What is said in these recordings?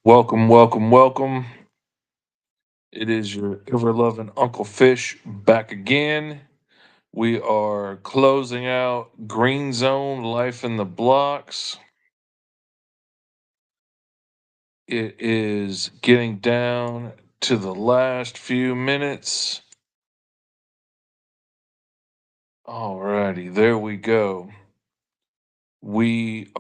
Welcome, welcome, welcome. It is your ever loving Uncle Fish back again. We are closing out Green Zone Life in the Blocks. It is getting down to the last few minutes. Alrighty, there we go. We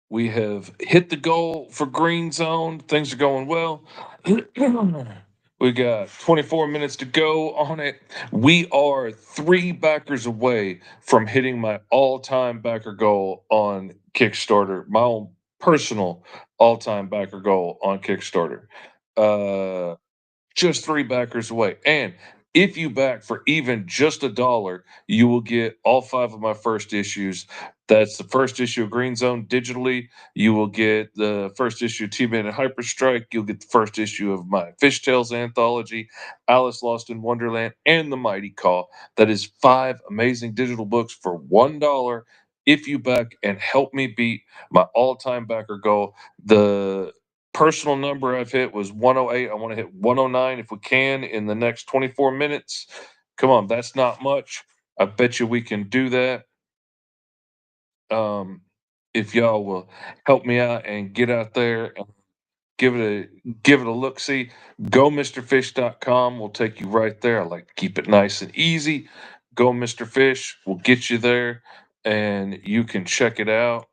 we have hit the goal for Green Zone. Things are going well. We got 24 minutes to go on it. We are three backers away from hitting my all time backer goal on Kickstarter, my own personal all time backer goal on Kickstarter. Uh, just three backers away. And if you back for even just $1, you will get all five of my first issues. That's the first issue of Green Zone digitally. You will get the first issue of T-Man and Hyper Strike. You'll get the first issue of my Fishtails anthology, Alice Lost in Wonderland, and The Mighty Call. That is five amazing digital books for $1 if you back and help me beat my all-time backer goal. The personal number I've hit was 108. I want to hit 109 if we can in the next 24 minutes. Come on, that's not much. I bet you we can do that. Um, if y'all will help me out and get out there and give it a look. See, gomrfish.com will take you right there. I like to keep it nice and easy. Go Mr. Fish will get you there and you can check it out,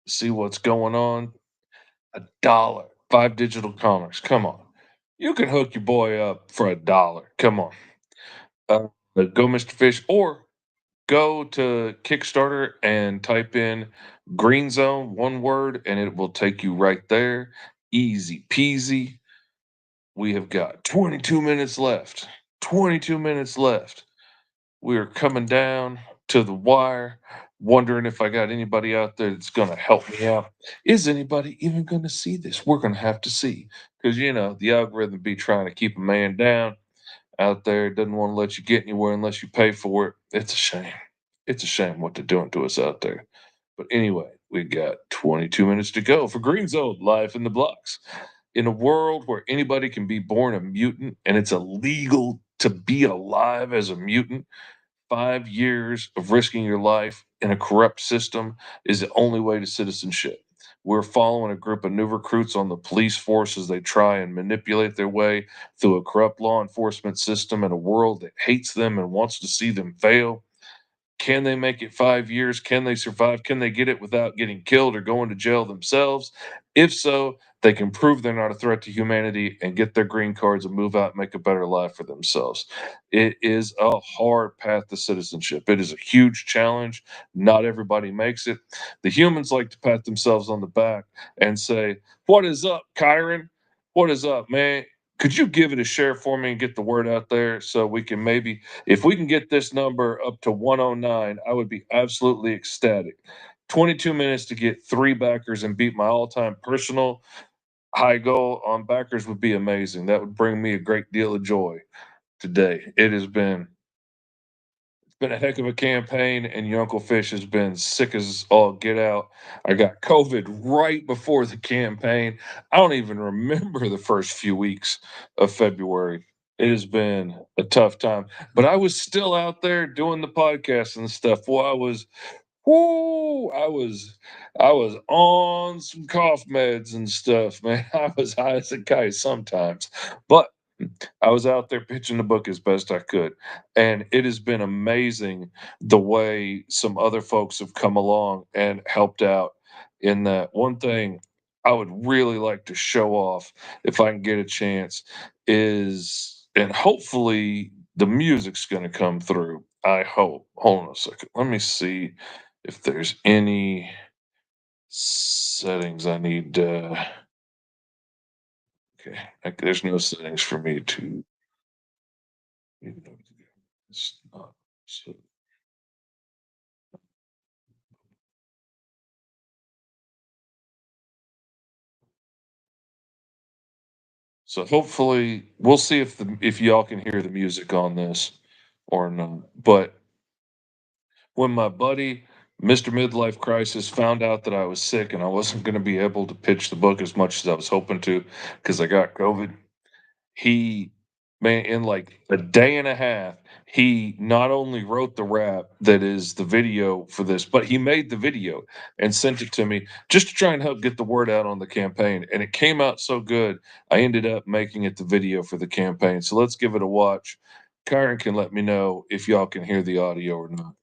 see what's going on. $1. Five digital comics. Come on. You can hook your boy up for $1. Come on. Go Mr. Fish or go to Kickstarter and type in Green Zone, one word, and it will take you right there. Easy peasy. We have got 22 minutes left. 22 minutes left. We are coming down to the wire, wondering if I got anybody out there that's going to help me out. Is anybody even going to see this? We're going to have to see because the algorithm be trying to keep a man down out there. Doesn't want to let you get anywhere unless you pay for it. It's a shame. It's a shame what they're doing to us out there. But anyway, we got 22 minutes to go for Green Zone Life in the Blocks. In a world where anybody can be born a mutant and it's illegal to be alive as a mutant, 5 years of risking your life in a corrupt system is the only way to citizenship. We're following a group of new recruits on the police force as they try and manipulate their way through a corrupt law enforcement system in a world that hates them and wants to see them fail. Can they make it 5 years? Can they survive? Can they get it without getting killed or going to jail themselves? If so, they can prove they're not a threat to humanity and get their green cards and move out and make a better life for themselves. It is a hard path to citizenship. It is a huge challenge. Not everybody makes it. The humans like to pat themselves on the back and say, "What is up, Kyron? What is up, man? Could you give it a share for me and get the word out there so we can maybe if we can get this number up to 109, I would be absolutely ecstatic. 22 minutes to get three backers and beat my all time personal high goal on backers would be amazing. That would bring me a great deal of joy today. It's been a heck of a campaign, and your Uncle Fish has been sick as all get out. I got COVID right before the campaign. I don't even remember the first few weeks of February. It has been a tough time, but I was still out there doing the podcast and stuff. Well, I was on some cough meds and stuff, man. I was high as a kite sometimes, but I was out there pitching the book as best I could. And it has been amazing the way some other folks have come along and helped out in that. One thing I would really like to show off if I can get a chance is, and hopefully the music's going to come through. I hope. Hold on a second. Let me see if there's any settings I need. Okay. There's no settings for me to. It's not. So, so hopefully we'll see if y'all can hear the music on this or not. But when my buddy Mr. Midlife Crisis found out that I was sick and I wasn't going to be able to pitch the book as much as I was hoping to because I got COVID. He, man, in like a day and a half, he not only wrote the rap that is the video for this, but he made the video and sent it to me just to try and help get the word out on the campaign. And it came out so good, I ended up making it the video for the campaign. So let's give it a watch. Kyron can let me know if y'all can hear the audio or not.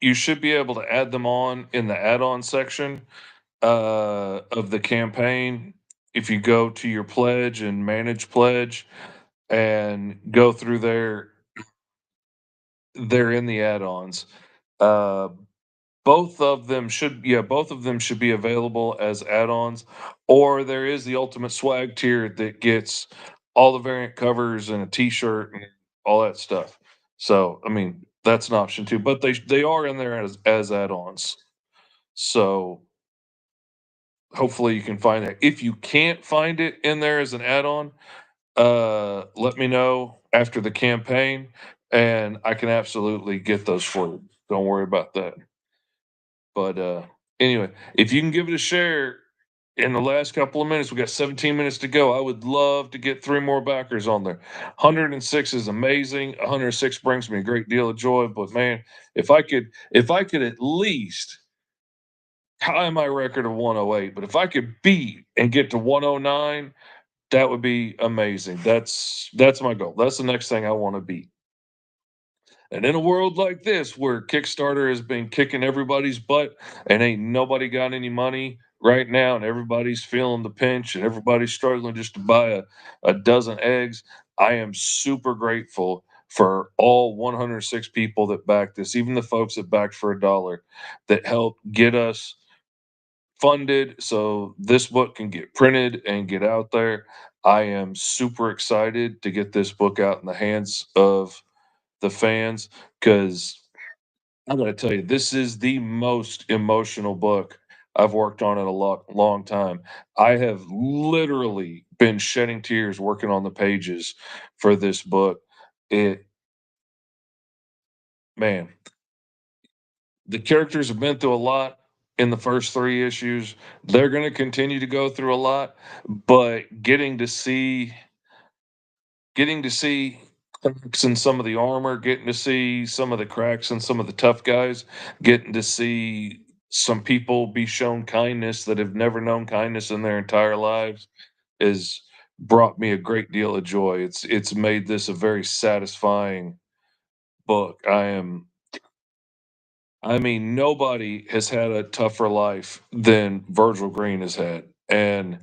You should be able to add them on in the add-on section of the campaign. If you go to your pledge and manage pledge and go through there, they're in the add-ons. Uh, both of them should be available as add-ons, or there is the ultimate swag tier that gets all the variant covers and a t-shirt and all that stuff. So, I mean, that's an option too, but they are in there as add-ons. So, hopefully you can find it. If you can't find it in there as an add-on, let me know after the campaign and I can absolutely get those for you. Don't worry about that. But anyway, if you can give it a share in the last couple of minutes, we got 17 minutes to go. I would love to get three more backers on there. 106 is amazing. 106 brings me a great deal of joy. But man, if I could at least tie my record of 108, but if I could beat and get to 109, that would be amazing. That's my goal. That's the next thing I want to beat. And in a world like this, where Kickstarter has been kicking everybody's butt and ain't nobody got any money right now, and everybody's feeling the pinch and everybody's struggling just to buy a dozen eggs, I am super grateful for all 106 people that backed this, even the folks that backed for a dollar that helped get us funded so this book can get printed and get out there. I am super excited to get this book out in the hands of the fans because I'm going to tell you, this is the most emotional book I've worked on in a long time. I have literally been shedding tears working on the pages for this book. It, man, the characters have been through a lot in the first three issues. They're going to continue to go through a lot, but getting to see cracks in some of the armor, getting to see some of the cracks in some of the tough guys, getting to see some people be shown kindness that have never known kindness in their entire lives has brought me a great deal of joy. It's made this a very satisfying book. I mean, nobody has had a tougher life than Virgil Green has had. And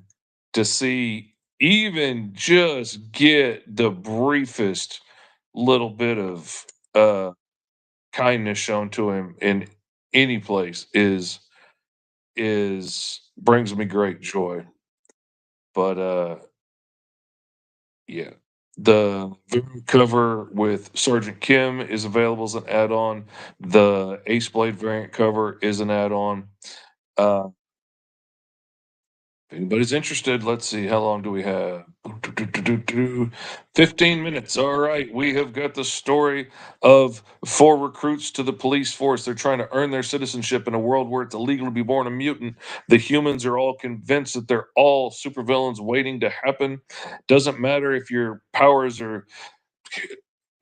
to see even just get the briefest little bit of uh, kindness shown to him in any place is brings me great joy. But yeah, the variant cover with Sergeant Kim is available as an add-on. The Ace Blade variant cover is an add-on. Uh, if anybody's interested, let's see, how long do we have? 15 minutes. All right. We have got the story of four recruits to the police force. They're trying to earn their citizenship in a world where it's illegal to be born a mutant. The humans are all convinced that they're all supervillains waiting to happen. Doesn't matter if your powers are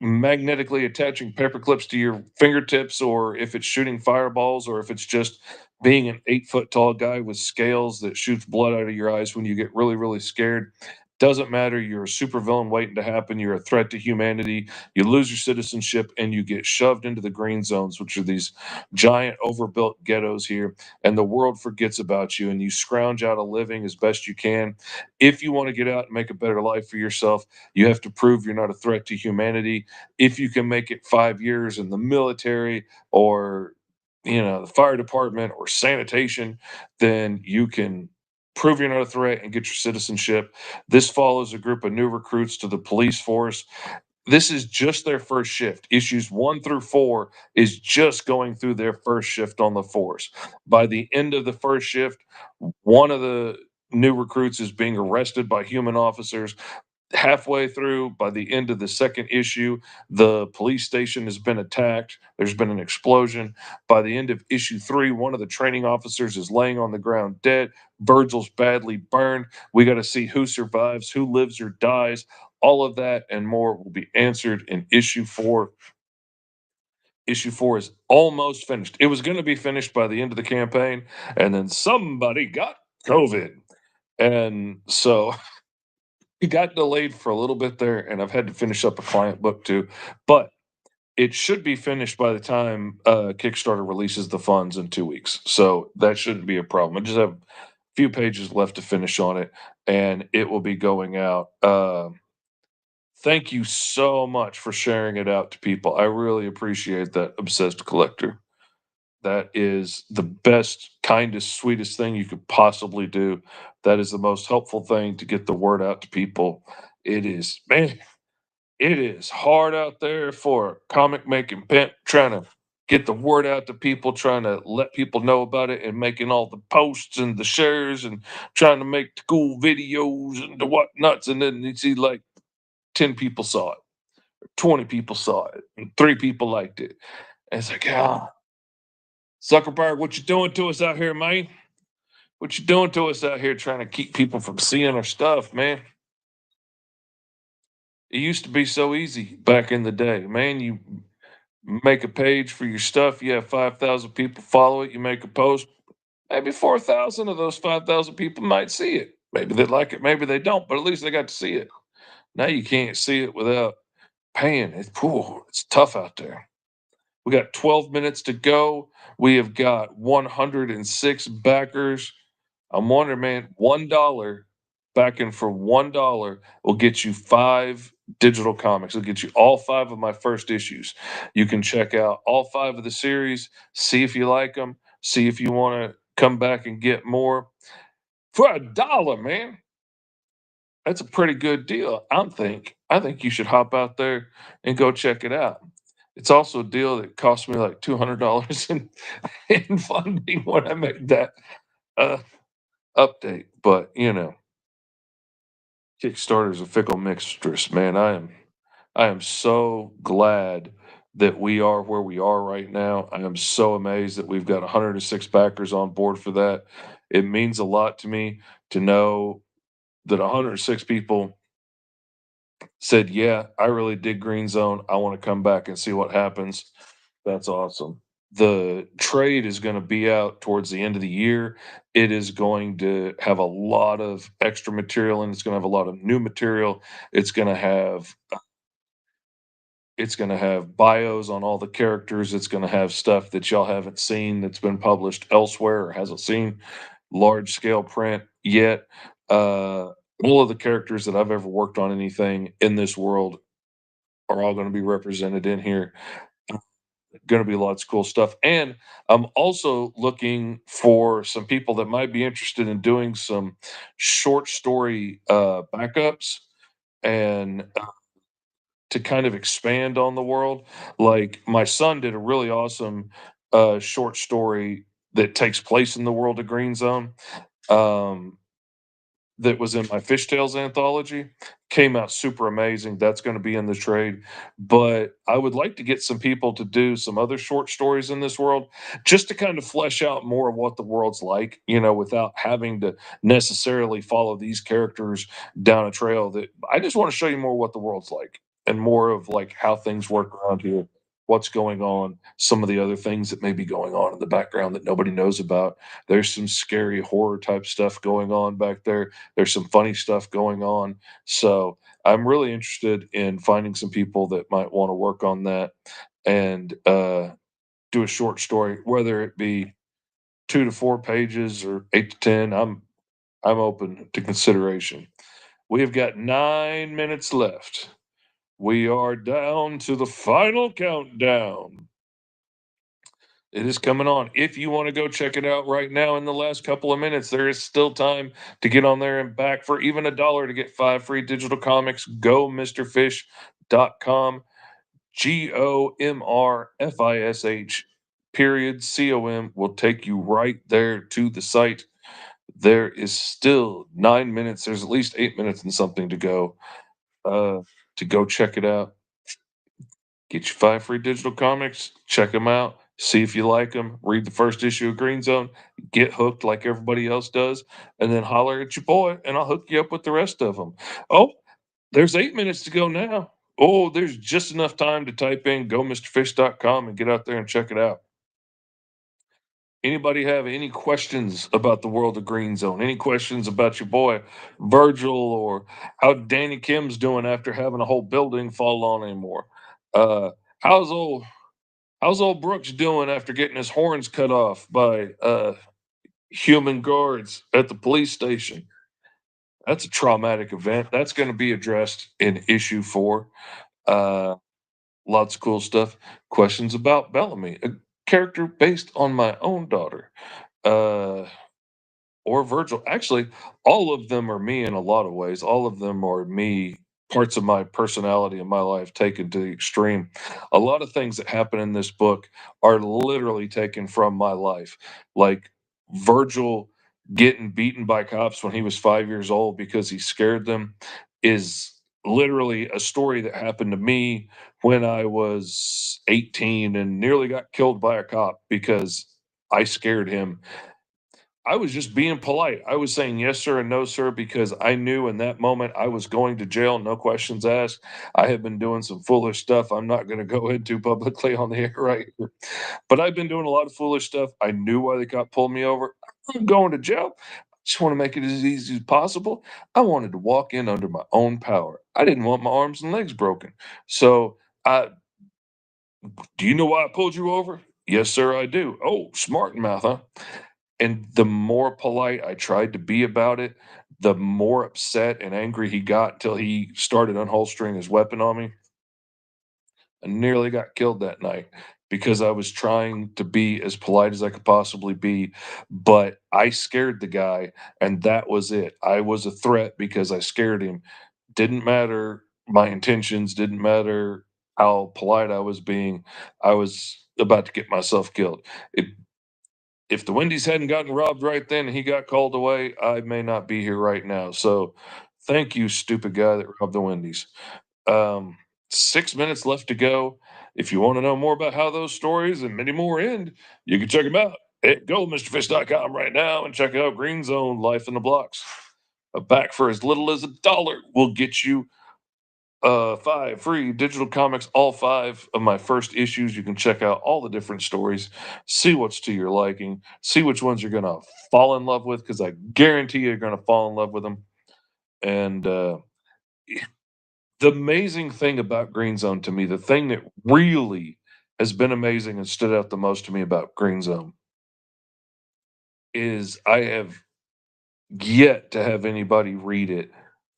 magnetically attaching paper clips to your fingertips, or if it's shooting fireballs, or if it's just being an 8 foot tall guy with scales that shoots blood out of your eyes when you get really, really scared. Doesn't matter. You're a supervillain waiting to happen. You're a threat to humanity. You lose your citizenship and you get shoved into the green zones, which are these giant overbuilt ghettos here. And the world forgets about you and you scrounge out a living as best you can. If you want to get out and make a better life for yourself, you have to prove you're not a threat to humanity. If you can make it 5 years in the military or the fire department or sanitation, then you can prove you're not a threat and get your citizenship. This follows a group of new recruits to the police force. This is just their first shift. Issues 1 through 4 is just going through their first shift on the force. By the end of the first shift, one of the new recruits is being arrested by human officers. Halfway through, by the end of the second issue, the police station has been attacked. There's been an explosion. By the end of issue 3, one of the training officers is laying on the ground dead. Virgil's badly burned. We got to see who survives, who lives or dies. All of that and more will be answered in issue 4. Issue 4 is almost finished. It was going to be finished by the end of the campaign, and then somebody got COVID. And so it got delayed for a little bit there, and I've had to finish up a client book too. But it should be finished by the time Kickstarter releases the funds in 2 weeks. So that shouldn't be a problem. I just have a few pages left to finish on it, and it will be going out. Thank you so much for sharing it out to people. I really appreciate that, Obsessed Collector. That is the best, kindest, sweetest thing you could possibly do. That is the most helpful thing to get the word out to people. It is, man, it is hard out there for a comic making pimp trying to get the word out to people, trying to let people know about it and making all the posts and the shares and trying to make the cool videos and the whatnots. And then you see like 10 people saw it, 20 people saw it, and 3 people liked it. And it's like, Zuckerberg, what you doing to us out here, man? What you doing to us out here trying to keep people from seeing our stuff, man? It used to be so easy back in the day, man. You make a page for your stuff, you have 5,000 people follow it, you make a post, maybe 4,000 of those 5,000 people might see it. Maybe they like it, maybe they don't, but at least they got to see it. Now you can't see it without paying. It's tough out there. We got 12 minutes to go. We have got 106 backers. I'm wondering, man, $1 backing for $1 will get you 5 digital comics. It'll get you all 5 of my first issues. You can check out all 5 of the series, see if you like them, see if you want to come back and get more for $1, man. That's a pretty good deal. I think you should hop out there and go check it out. It's also a deal that cost me like $200 in funding when I made that uh, update. But Kickstarter is a fickle mistress, man. I am so glad that we are where we are right now. I am so amazed that we've got 106 backers on board for that. It means a lot to me to know that 106 people said, "Yeah, I really dig Green Zone. I want to come back and see what happens." That's awesome. The trade is going to be out towards the end of the year. It is going to have a lot of extra material and it's going to have a lot of new material. It's going to have it's going to have bios on all the characters. It's going to have stuff that y'all haven't seen that's been published elsewhere or hasn't seen large scale print yet. All of the characters that I've ever worked on anything in this world are all going to be represented in here. Going to be lots of cool stuff. And I'm also looking for some people that might be interested in doing some short story backups and to kind of expand on the world. Like my son did a really awesome short story that takes place in the world of Green Zone. Um, that was in my Fishtails anthology. Came out super amazing. That's going to be in the trade. But I would like to get some people to do some other short stories in this world just to kind of flesh out more of what the world's like, without having to necessarily follow these characters down a trail that I just want to show you more what the world's like and more of like how things work around here. what's going on, some of the other things that may be going on in the background that nobody knows about. There's some scary horror type stuff going on back there. There's some funny stuff going on. So I'm really interested in finding some people that might want to work on that and do a short story, whether it be 2 to 4 pages or 8 to 10. I'm open to consideration. We have got 9 minutes left. We are down to the final countdown. It is coming on. If you want to go check it out right now in the last couple of minutes, there is still time to get on there and back for even $1 to get 5 free digital comics. Go MrFish.com. GOMRFISH period COM will take you right there to the site. There is still 9 minutes. There's at least 8 minutes and something uh, to go check it out. Get your 5 free digital comics, check them out, see if you like them, read the first issue of Green Zone, get hooked like everybody else does, and then holler at your boy, and I'll hook you up with the rest of them. Oh, there's 8 minutes to go now. Oh, there's just enough time to type in gomrfish.com and get out there and check it out. Anybody have any questions about the world of Green Zone? Any questions about your boy Virgil or how Danny Kim's doing after having a whole building fall on him? Or uh, how's old how's old Brooks doing after getting his horns cut off by human guards at the police station? That's a traumatic event. That's going to be addressed in issue 4. Uh, Lots of cool stuff. Questions about Bellamy, a character based on my own daughter. Uh, or Virgil. Actually, all of them are me in a lot of ways. All of them are me, parts of my personality in my life taken to the extreme. A lot of things that happen in this book are literally taken from my life. Like Virgil getting beaten by cops when he was 5 years old because he scared them is literally a story that happened to me when I was 18 and nearly got killed by a cop because I scared him. I was just being polite. I was saying yes, sir, and no, sir, because I knew in that moment I was going to jail, no questions asked. I had been doing some foolish stuff I'm not going to go into publicly on the air right here. But I've been doing a lot of foolish stuff. I knew why the cop pulled me over. I'm going to jail. I just want to make it as easy as possible. I wanted to walk in under my own power. I didn't want my arms and legs broken. So, do you know why I pulled you over? Yes, sir, I do. Oh, smart mouth, huh? And the more polite I tried to be about it, the more upset and angry he got until he started unholstering his weapon on me. I nearly got killed that night because I was trying to be as polite as I could possibly be, but I scared the guy, and that was it. I was a threat because I scared him. Didn't matter my intentions, didn't matter how polite I was being. I was about to get myself killed. It If the Wendy's hadn't gotten robbed right then and he got called away, I may not be here right now. So thank you, stupid guy that robbed the Wendy's. 6 minutes left to go. If you want to know more about how those stories and many more end, you can check them out at goMrFish.com right now and check out Green Zone Life in the Blocks. A back for as little as $1 will get you 5 free digital comics, all 5 of my first issues. You can check out all the different stories, see what's to your liking, see which ones you're gonna fall in love with, because I guarantee you're gonna fall in love with them. And the amazing thing about Green Zone to me, the thing that really has been amazing and stood out the most to me about Green Zone is I have yet to have anybody read it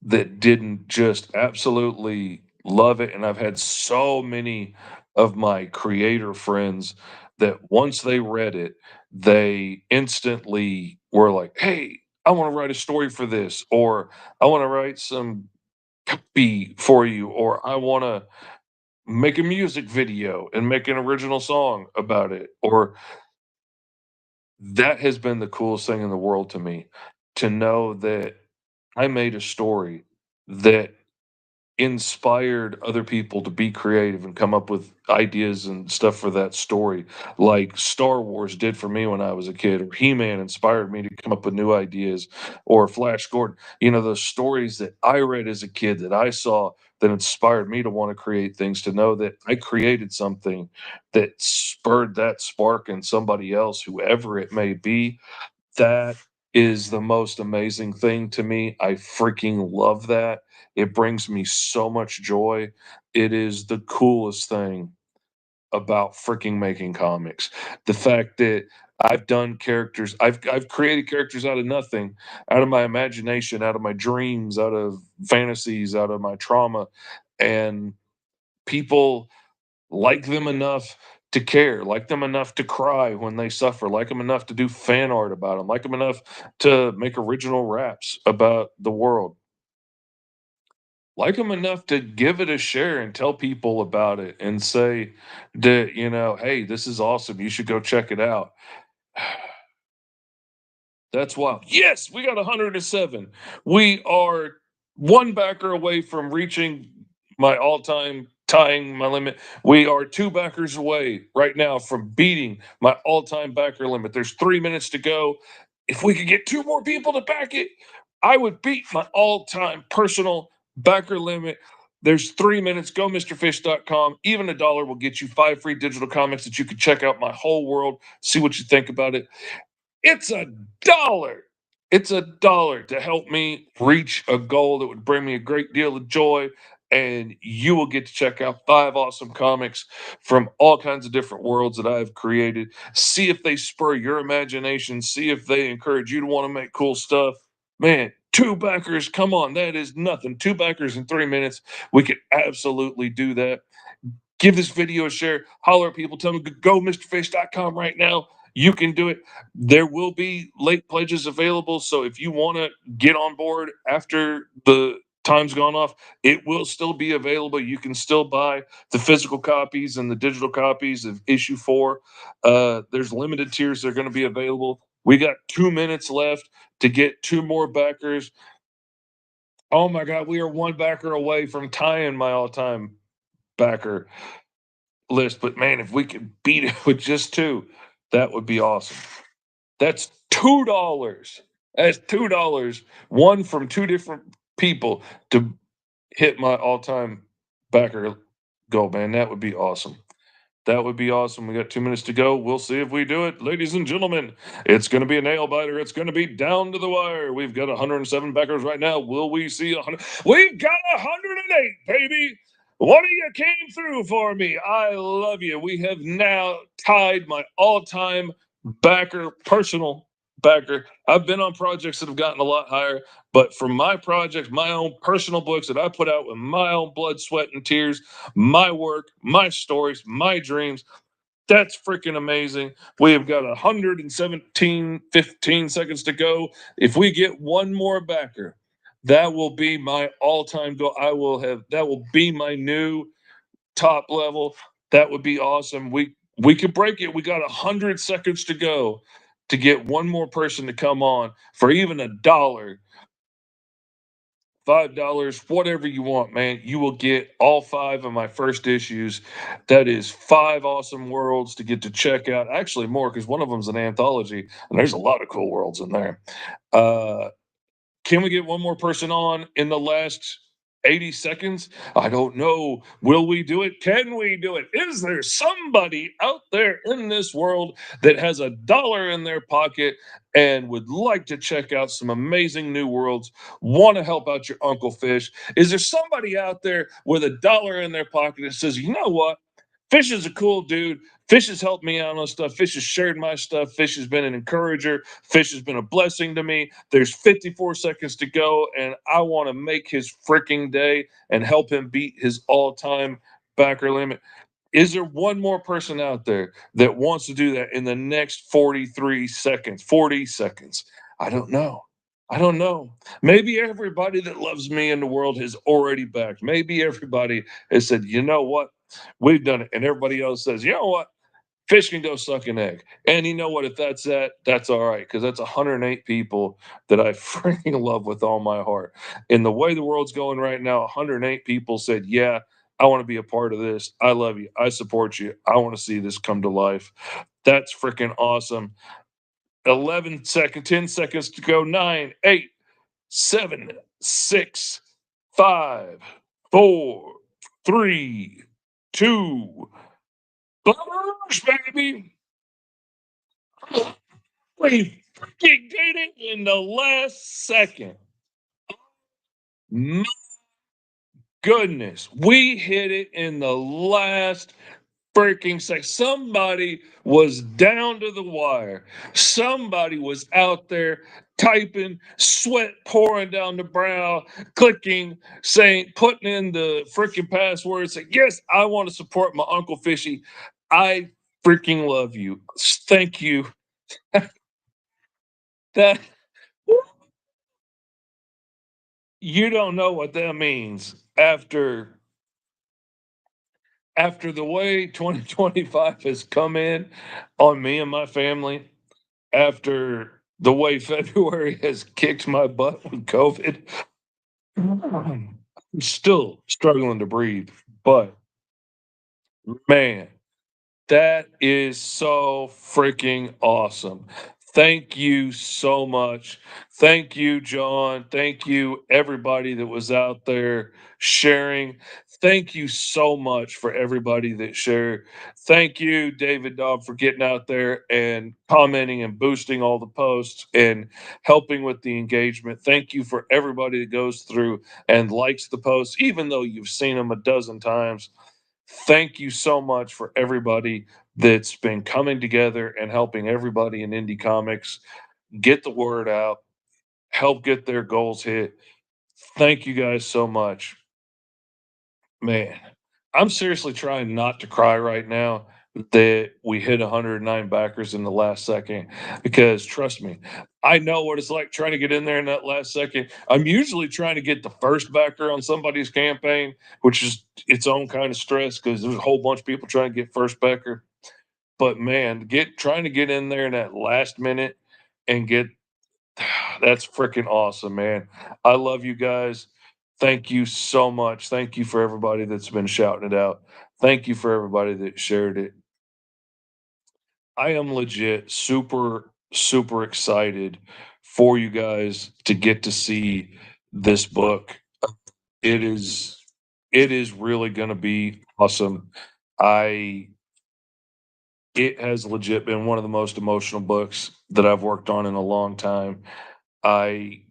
that didn't just absolutely love it. And I've had so many of my creator friends that once they read it, they instantly were like, hey, I want to write a story for this, or I want to write some copy for you, or I want to make a music video and make an original song about it, or that has been the coolest thing in the world to me, to know that I made a story that inspired other people to be creative and come up with ideas and stuff for that story, like Star Wars did for me when I was a kid, or He-Man inspired me to come up with new ideas, or Flash Gordon. You know, those stories that I read as a kid that I saw that inspired me to want to create things, to know that I created something that spurred that spark in somebody else, whoever it may be. That is the most amazing thing to me. I freaking love that. It brings me so much joy. It is the coolest thing about freaking making comics. The fact that I've created characters out of nothing, out of my imagination, out of my dreams, out of fantasies, out of my trauma, and people like them enough to care, like them enough to cry when they suffer, like them enough to do fan art about them, like them enough to make original raps about the world, like them enough to give it a share and tell people about it and say that, hey, this is awesome. You should go check it out. That's wild. Yes, we got 107. We are one backer away from reaching my all-time tying my limit. We are two backers away right now from beating my all-time backer limit. There's 3 minutes to go. If we could get two more people to back it, I would beat my all-time personal backer limit. There's 3 minutes. Go MrFish.com. Even $1 will get you 5 free digital comics that you can check out my whole world, see what you think about it. It's a dollar. It's a dollar to help me reach a goal that would bring me a great deal of joy. And you will get to check out 5 awesome comics from all kinds of different worlds that I've created. See if they spur your imagination. See if they encourage you to want to make cool stuff. Man, two backers, come on, that is nothing. Two backers in 3 minutes. We could absolutely do that. Give this video a share. Holler at people. Tell them to go MrFish.com right now. You can do it. There will be late pledges available. So if you want to get on board after the time's gone off, it will still be available. You can still buy the physical copies and the digital copies of issue 4. There's limited tiers that are going to be available. We got 2 minutes left to get two more backers. Oh my God, we are one backer away from tying my all time backer list. But man, if we could beat it with just two, that would be awesome. That's $2. That's $2. One from two different people to hit my all-time backer goal, man. That would be awesome. That would be awesome. We got 2 minutes to go. We'll see if we do it. Ladies and gentlemen, it's going to be a nail biter. It's going to be down to the wire. We've got 107 backers right now. Will we see 100? We've got 108, baby. One of you came through for me. I love you. We have now tied my all time backer, personal backer. I've been on projects that have gotten a lot higher, but for my projects, my own personal books that I put out with my own blood, sweat, and tears, my work, my stories, my dreams. That's freaking amazing. We have got 117, 15 seconds to go. If we get one more backer, that will be my all-time goal. That will be my new top level. That would be awesome. We could break it. We got 100 seconds to go to get one more person to come on for even $1. $5, whatever you want, man. You will get all 5 of my first issues. That is 5 awesome worlds to get to check out. Actually, more because one of them's an anthology, and there's a lot of cool worlds in there. Uh, can we get one more person on in the last 80 seconds? I don't know. Will we do it? Can we do it? Is there somebody out there in this world that has $1 in their pocket and would like to check out some amazing new worlds? Want to help out your Uncle Fish? Is there somebody out there with $1 in their pocket that says, you know what? Fish is a cool dude. Fish has helped me out on stuff. Fish has shared my stuff. Fish has been an encourager. Fish has been a blessing to me. There's 54 seconds to go, and I want to make his freaking day and help him beat his all time backer limit. Is there one more person out there that wants to do that in the next 43 seconds? 40 seconds. I don't know. I don't know. Maybe everybody that loves me in the world has already backed. Maybe everybody has said, you know what? We've done it. And everybody else says, you know what? Fish can go suck an egg. And you know what? If that's that, that's all right because that's 108 people that I freaking love with all my heart. And the way the world's going right now, 108 people said, "Yeah, I want to be a part of this. I love you. I support you. I want to see this come to life." That's freaking awesome. 11 seconds, 10 seconds to go. 9, 8, 7, 6, 5, 4, 3, 2. Bummers, baby. We freaking did it in the last second. My goodness, we hit it in the last freaking second. Somebody was down to the wire. Somebody was out there typing, sweat pouring down the brow, clicking, saying, putting in the freaking password, saying, "Yes, I want to support my Uncle Fishy. I freaking love you. Thank you." That you don't know what that means after the way 2025 has come in on me and my family, after the way February has kicked my butt with COVID. I'm still struggling to breathe, but man, that is so freaking awesome. Thank you so much. Thank you, John. Thank you, everybody that was out there sharing. Thank you so much for everybody that shared. Thank you, David Dobb, for getting out there and commenting and boosting all the posts and helping with the engagement. Thank you for everybody that goes through and likes the posts, even though you've seen them a dozen times. Thank you so much for everybody that's been coming together and helping everybody in indie comics get the word out, help get their goals hit. Thank you guys so much. Man, I'm seriously trying not to cry right now that we hit 109 backers in the last second because trust me, I know what it's like trying to get in there in that last second. I'm usually trying to get the first backer on somebody's campaign, which is its own kind of stress because there's a whole bunch of people trying to get first backer. But man, get trying to get in there in that last minute and get that's freaking awesome, man. I love you guys. Thank you so much. Thank you for everybody that's been shouting it out. Thank you for everybody that shared it. I am legit super, super excited for you guys to get to see this book. It is it is really gonna be awesome. I It has legit been one of the most emotional books that I've worked on in a long time. I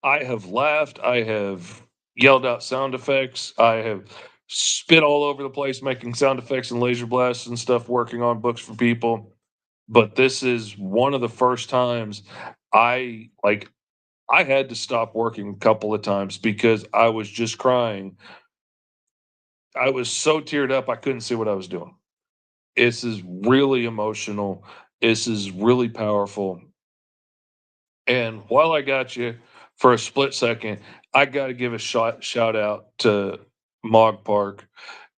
I have laughed, I have yelled out sound effects, I have spit all over the place making sound effects and laser blasts and stuff working on books for people. But this is one of the first times I had to stop working a couple of times because I was just crying. I was so teared up I couldn't see what I was doing. This is really emotional. This is really powerful. And while I got you for a split second, I got to give a shout out to Mog Park.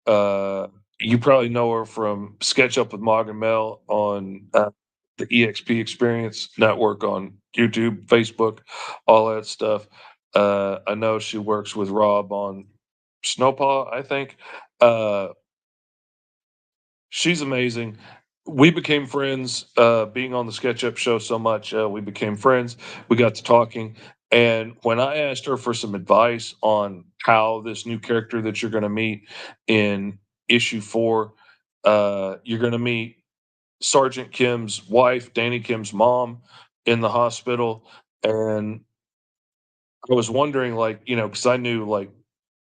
Uh, you probably know her from Sketch Up with Mog and Mel on the EXP Experience Network on YouTube, Facebook, all that stuff. I know she works with Rob on Snowpaw, I think. Uh, She's amazing. We became friends, being on the SketchUp show so much, we became friends. We got to talking, and when I asked her for some advice on how this new character that you're gonna meet in issue 4, you're gonna meet Sergeant Kim's wife, Danny Kim's mom, in the hospital, and I was wondering, like, because I knew, like,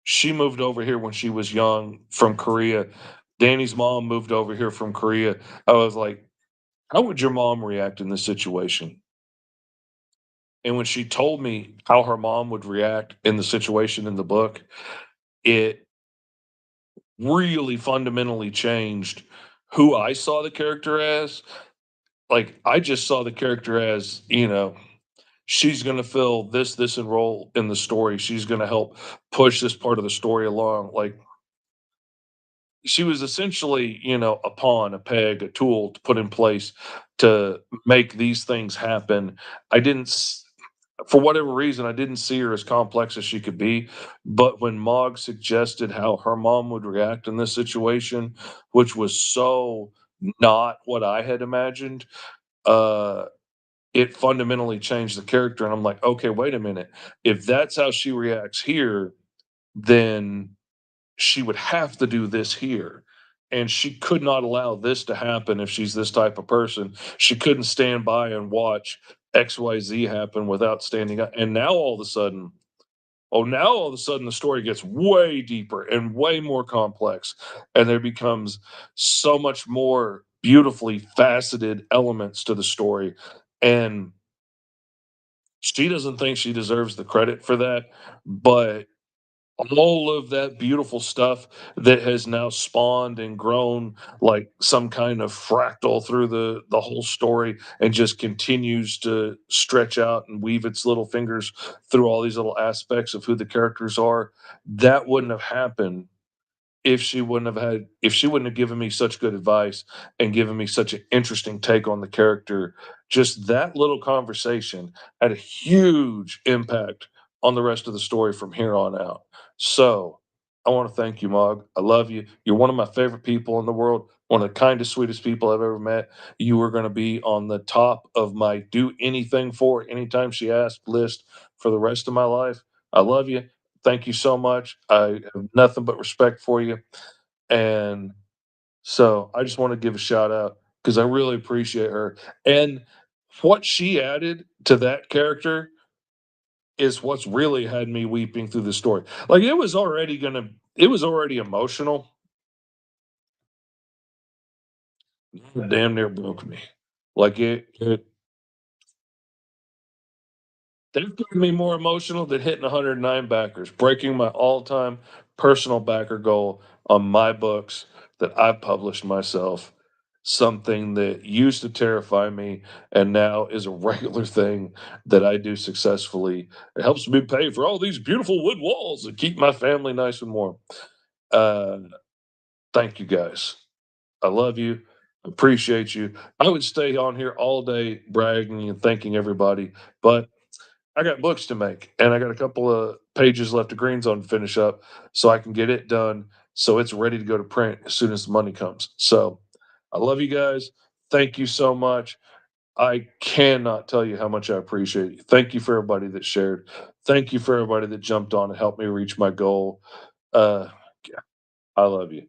she moved over here when she was young from Korea. Danny's mom moved over here from Korea. I was like, "How would your mom react in this situation?" And when she told me how her mom would react in the situation in the book, it really fundamentally changed who I saw the character as. Like, I just saw the character as, she's gonna fill this, and role in the story. She's gonna help push this part of the story along. Like, she was essentially, a pawn, a peg, a tool to put in place to make these things happen. I didn't s For whatever reason, I didn't see her as complex as she could be, but when Mog suggested how her mom would react in this situation, which was so not what I had imagined, uh, it fundamentally changed the character, and I'm like, "Okay, wait a minute. If that's how she reacts here, then she would have to do this here. And she could not allow this to happen if she's this type of person. She couldn't stand by and watch XYZ happen without standing up. And now all of a sudden, now all of a sudden the story gets way deeper and way more complex. And there becomes so much more beautifully faceted elements to the story. And she doesn't think she deserves the credit for that. But all of that beautiful stuff that has now spawned and grown like some kind of fractal through the whole story and just continues to stretch out and weave its little fingers through all these little aspects of who the characters are. That wouldn't have happened if she wouldn't have given me such good advice and given me such an interesting take on the character. Just that little conversation had a huge impact on the rest of the story from here on out. So I want to thank you, Mog. I love you. You're one of my favorite people in the world, one of the kindest, sweetest people I've ever met. You are going to be on the top of my do anything for anytime she asks list for the rest of my life. I love you. Thank you so much. I have nothing but respect for you. And so I just want to give a shout out because I really appreciate her. And what she added to that character is what's really had me weeping through the story. Like it was already emotional. It damn near broke me. Like it That made me more emotional than hitting 109 backers, breaking my all-time personal backer goal on my books that I published myself. Something that used to terrify me and now is a regular thing that I do successfully. It helps me pay for all these beautiful wood walls and keep my family nice and warm. Uh, Thank you guys. I love you. Appreciate you. I would stay on here all day bragging and thanking everybody, but I got books to make, and I got a couple of pages left of GreenZone to finish up, so I can get it done, so it's ready to go to print as soon as the money comes. So, I love you guys. Thank you so much. I cannot tell you how much I appreciate you. Thank you for everybody that shared. Thank you for everybody that jumped on and helped me reach my goal. Yeah, I love you.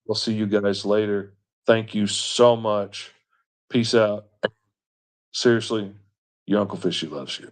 We'll see you guys later. Thank you so much. Peace out. Seriously, your Uncle Fishy loves you.